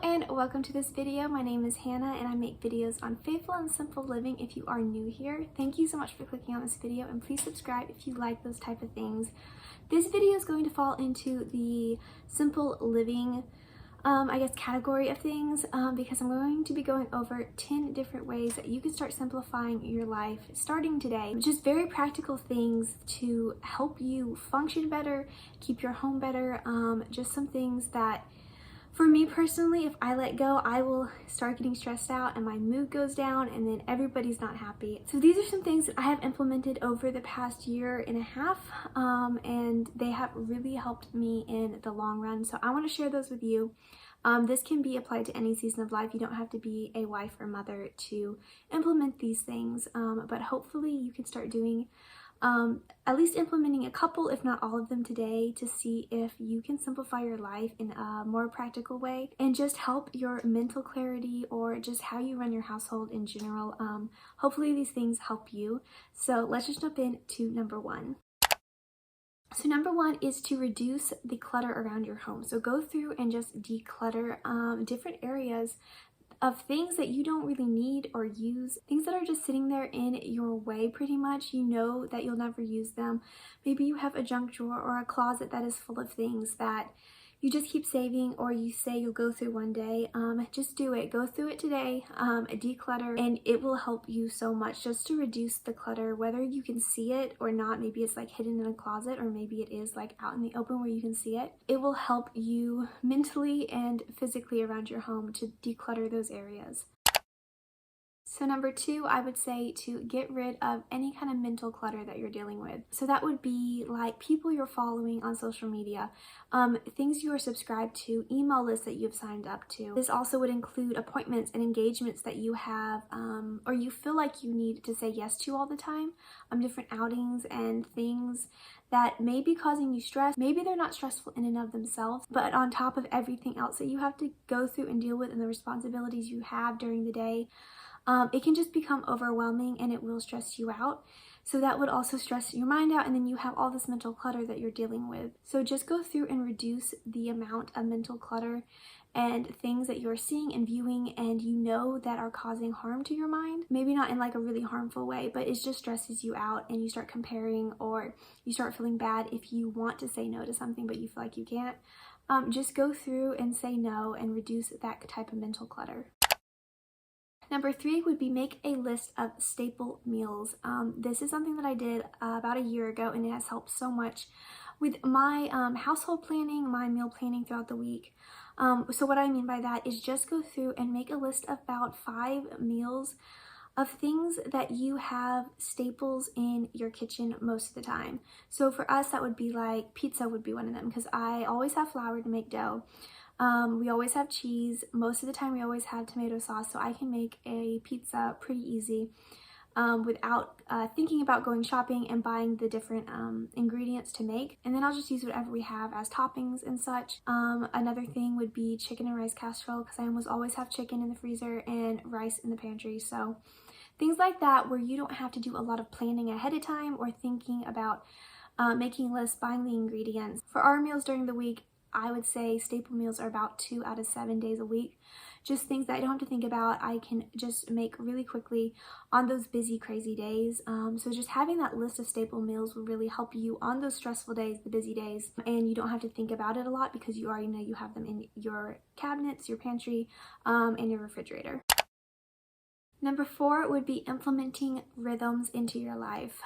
and welcome to this video. My name is Hannah and I make videos on faithful and simple living. If you are new here, thank you so much for clicking on this video, and please subscribe if you like those type of things. This video is going to fall into the simple living category of things because I'm going to be going over 10 different ways that you can start simplifying your life starting today. Just very practical things to help you function better, keep your home better, just some things that for me personally, if I let go, I will start getting stressed out and my mood goes down and then everybody's not happy. So these are some things that I have implemented over the past year and a half, and they have really helped me in the long run. So I want to share those with you. This can be applied to any season of life. You don't have to be a wife or mother to implement these things, but hopefully you can start doing at least implementing a couple, if not all of them today, to see if you can simplify your life in a more practical way and just help your mental clarity or just how you run your household in general. Hopefully these things help you. So let's just jump into number one. So number one is to reduce the clutter around your home. So go through and just declutter different areas of things that you don't really need or use, things that are just sitting there in your way pretty much. You know that you'll never use them. Maybe you have a junk drawer or a closet that is full of things that you just keep saving, or you say you'll go through one day. Just do it. Go through it today, declutter, and it will help you so much just to reduce the clutter, whether you can see it or not. Maybe it's like hidden in a closet, or maybe it is like out in the open where you can see it. It will help you mentally and physically around your home to declutter those areas. So number two, I would say to get rid of any kind of mental clutter that you're dealing with. So that would be like people you're following on social media, things you are subscribed to, email lists that you've signed up to. This also would include appointments and engagements that you have or you feel like you need to say yes to all the time, different outings and things that may be causing you stress. Maybe they're not stressful in and of themselves, but on top of everything else that you have to go through and deal with and the responsibilities you have during the day, it can just become overwhelming and it will stress you out. So that would also stress your mind out, and then you have all this mental clutter that you're dealing with. So just go through and reduce the amount of mental clutter and things that you're seeing and viewing and you know that are causing harm to your mind. Maybe not in like a really harmful way, but it just stresses you out and you start comparing, or you start feeling bad if you want to say no to something but you feel like you can't. Just go through and say no and reduce that type of mental clutter. Number three would be make a list of staple meals. This is something that I did about a year ago, and it has helped so much with my household planning, my meal planning throughout the week. So what I mean by that is just go through and make a list of about 5 meals of things that you have staples in your kitchen most of the time. So for us, that would be like pizza would be one of them, because I always have flour to make dough. We always have cheese. Most of the time we always have tomato sauce, so I can make a pizza pretty easy without thinking about going shopping and buying the different ingredients to make. And then I'll just use whatever we have as toppings and such. Another thing would be chicken and rice casserole, because I almost always have chicken in the freezer and rice in the pantry. So things like that where you don't have to do a lot of planning ahead of time or thinking about making lists, buying the ingredients. For our meals during the week, I would say staple meals are about 2 out of 7 days a week. Just things that I don't have to think about. I can just make really quickly on those busy, crazy days. So just having that list of staple meals will really help you on those stressful days, the busy days, and you don't have to think about it a lot because you already know you have them in your cabinets, your pantry, and your refrigerator. Number 4 would be implementing rhythms into your life.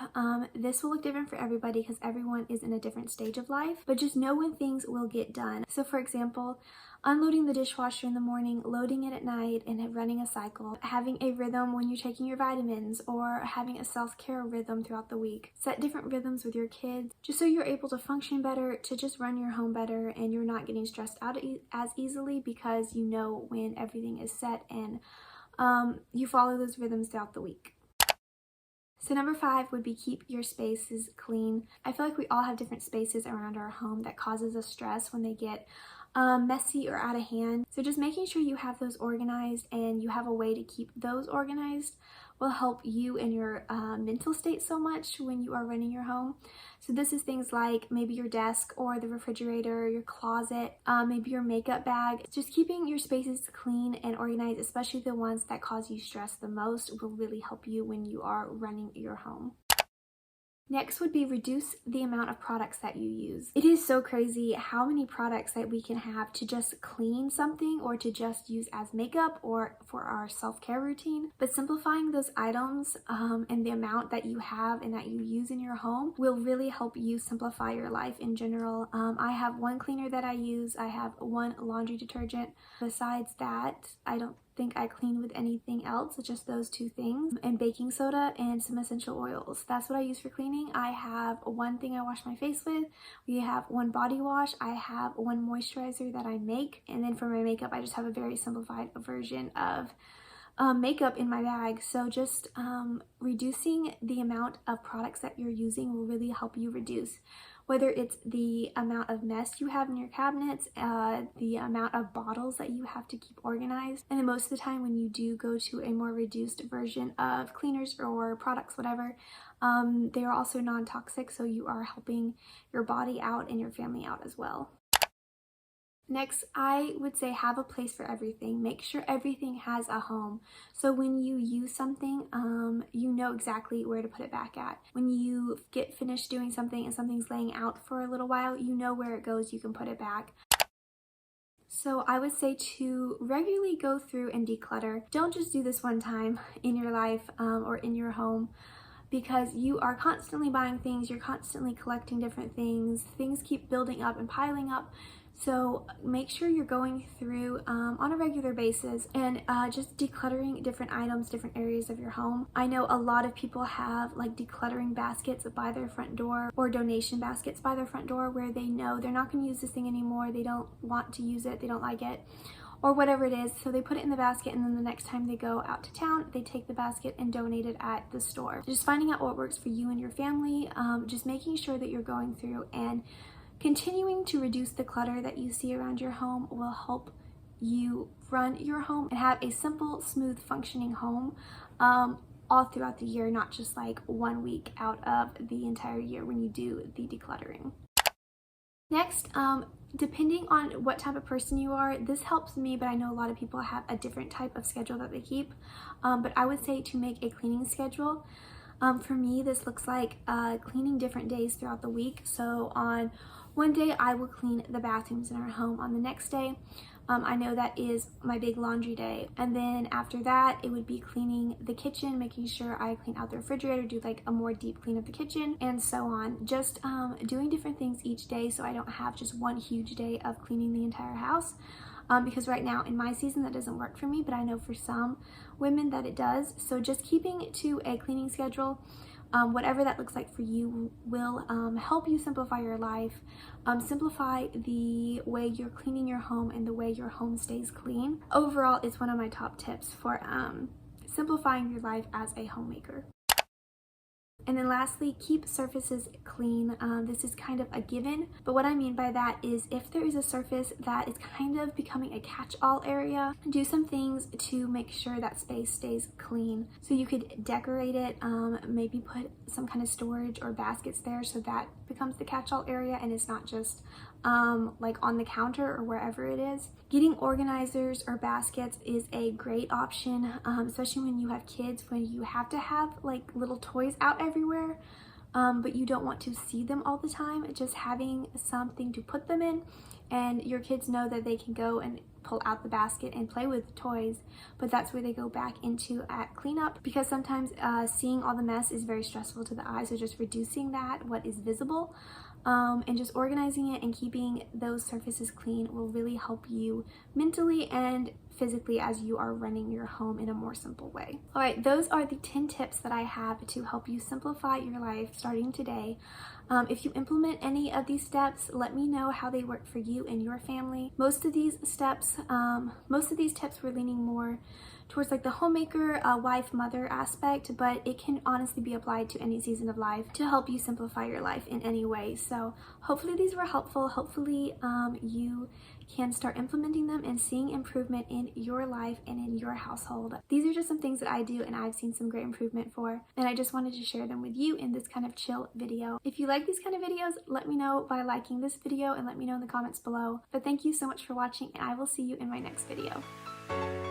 This will look different for everybody because everyone is in a different stage of life, but just know when things will get done. So for example, unloading the dishwasher in the morning, loading it at night, and running a cycle. Having a rhythm when you're taking your vitamins, or having a self-care rhythm throughout the week. Set different rhythms with your kids, just so you're able to function better, to just run your home better, and you're not getting stressed out as easily because you know when everything is set and you follow those rhythms throughout the week. So number 5 would be keep your spaces clean. I feel like we all have different spaces around our home that causes us stress when they get messy or out of hand. So just making sure you have those organized and you have a way to keep those organized will help you in your mental state so much when you are running your home. So this is things like maybe your desk or the refrigerator, your closet, maybe your makeup bag. Just keeping your spaces clean and organized, especially the ones that cause you stress the most, will really help you when you are running your home. Next would be reduce the amount of products that you use. It is so crazy how many products that we can have to just clean something or to just use as makeup or for our self-care routine. But simplifying those items and the amount that you have and that you use in your home will really help you simplify your life in general. I have one cleaner that I use. I have one laundry detergent. Besides that, I don't think I clean with anything else, just those two things, and baking soda and some essential oils. That's what I use for cleaning. I have one thing I wash my face with. We have one body wash. I have one moisturizer that I make, and then for my makeup I just have a very simplified version of makeup in my bag. So just reducing the amount of products that you're using will really help you reduce, whether it's the amount of mess you have in your cabinets, the amount of bottles that you have to keep organized. And then most of the time when you do go to a more reduced version of cleaners or products, whatever, they are also non-toxic, so you are helping your body out and your family out as well. Next, I would say have a place for everything. Make sure everything has a home. So when you use something, you know exactly where to put it back at. When you get finished doing something and something's laying out for a little while, you know where it goes, you can put it back. So I would say to regularly go through and declutter. Don't just do this one time in your life or in your home, because you are constantly buying things, you're constantly collecting different things keep building up and piling up. So make sure you're going through on a regular basis and just decluttering different items, different areas of your home. I know a lot of people have like decluttering baskets by their front door or donation baskets by their front door where they know they're not going to use this thing anymore, they don't want to use it, they don't like it, or whatever it is. So they put it in the basket, and then the next time they go out to town, they take the basket and donate it at the store. Just finding out what works for you and your family, just making sure that you're going through and continuing to reduce the clutter that you see around your home will help you run your home and have a simple, smooth, functioning home all throughout the year, not just like 1 week out of the entire year when you do the decluttering. Next, depending on what type of person you are, this helps me, but I know a lot of people have a different type of schedule that they keep. But I would say to make a cleaning schedule. For me, this looks like cleaning different days throughout the week. So on one day, I will clean the bathrooms in our home. On the next day, I know that is my big laundry day. And then after that, it would be cleaning the kitchen, making sure I clean out the refrigerator, do like a more deep clean of the kitchen, and so on. Just doing different things each day so I don't have just one huge day of cleaning the entire house. Because right now in my season that doesn't work for me, but I know for some women that it does. So just keeping to a cleaning schedule, whatever that looks like for you, will help you simplify your life, simplify the way you're cleaning your home and the way your home stays clean. Overall, it's one of my top tips for simplifying your life as a homemaker. And then lastly, keep surfaces clean. This is kind of a given, but what I mean by that is if there is a surface that is kind of becoming a catch-all area, do some things to make sure that space stays clean. So you could decorate it, maybe put some kind of storage or baskets there so that becomes the catch-all area and it's not just like on the counter or wherever it is. Getting organizers or baskets is a great option, especially when you have kids, when you have to have like little toys out everywhere, but you don't want to see them all the time. Just having something to put them in, and your kids know that they can go and pull out the basket and play with toys, but that's where they go back into at cleanup, because sometimes seeing all the mess is very stressful to the eye. So just reducing that, what is visible, and just organizing it and keeping those surfaces clean will really help you mentally and physically as you are running your home in a more simple way. All right, those are the 10 tips that I have to help you simplify your life starting today. If you implement any of these steps, let me know how they work for you and your family. Most of these tips were leaning more towards like the homemaker, wife, mother aspect, but it can honestly be applied to any season of life to help you simplify your life in any way. So hopefully these were helpful. Hopefully you can start implementing them and seeing improvement in your life and in your household. These are just some things that I do and I've seen some great improvement for, and I just wanted to share them with you in this kind of chill video. If you like these kind of videos, let me know by liking this video and let me know in the comments below. But thank you so much for watching, and I will see you in my next video.